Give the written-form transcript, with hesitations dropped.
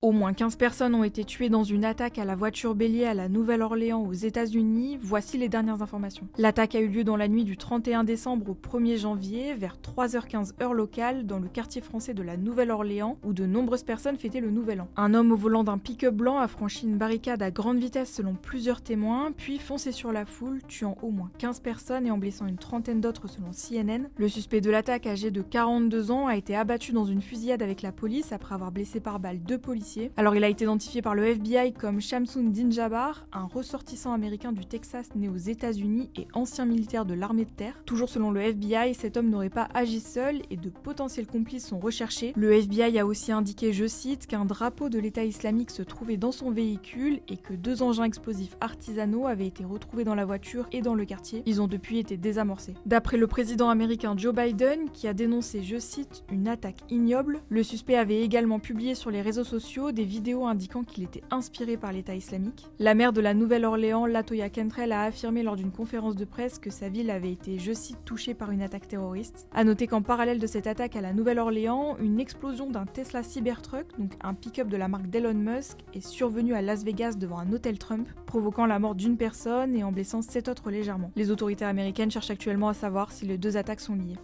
Au moins 15 personnes ont été tuées dans une attaque à la voiture bélier à la Nouvelle-Orléans aux États-Unis. Voici les dernières informations. L'attaque a eu lieu dans la nuit du 31 décembre au 1er janvier, vers 3h15 heure locale, dans le quartier français de la Nouvelle-Orléans, où de nombreuses personnes fêtaient le Nouvel An. Un homme au volant d'un pick-up blanc a franchi une barricade à grande vitesse selon plusieurs témoins, puis foncé sur la foule, tuant au moins 15 personnes et en blessant une trentaine d'autres selon CNN. Le suspect de l'attaque, âgé de 42 ans, a été abattu dans une fusillade avec la police après avoir blessé par balle 2 policiers. Alors il a été identifié par le FBI comme Shamsun Dinjabar, un ressortissant américain du Texas né aux États-Unis et ancien militaire de l'armée de terre. Toujours selon le FBI, cet homme n'aurait pas agi seul et de potentiels complices sont recherchés. Le FBI a aussi indiqué, je cite, qu'un drapeau de l'État islamique se trouvait dans son véhicule et que 2 engins explosifs artisanaux avaient été retrouvés dans la voiture et dans le quartier. Ils ont depuis été désamorcés. D'après le président américain Joe Biden, qui a dénoncé, je cite, une attaque ignoble, le suspect avait également publié sur les réseaux sociaux des vidéos indiquant qu'il était inspiré par l'État islamique. La maire de la Nouvelle-Orléans, Latoya Cantrell, a affirmé lors d'une conférence de presse que sa ville avait été, je cite, touchée par une attaque terroriste. A noter qu'en parallèle de cette attaque à la Nouvelle-Orléans, une explosion d'un Tesla Cybertruck, donc un pick-up de la marque d'Elon Musk, est survenue à Las Vegas devant un hôtel Trump, provoquant la mort d'une personne et en blessant 7 autres légèrement. Les autorités américaines cherchent actuellement à savoir si les 2 attaques sont liées.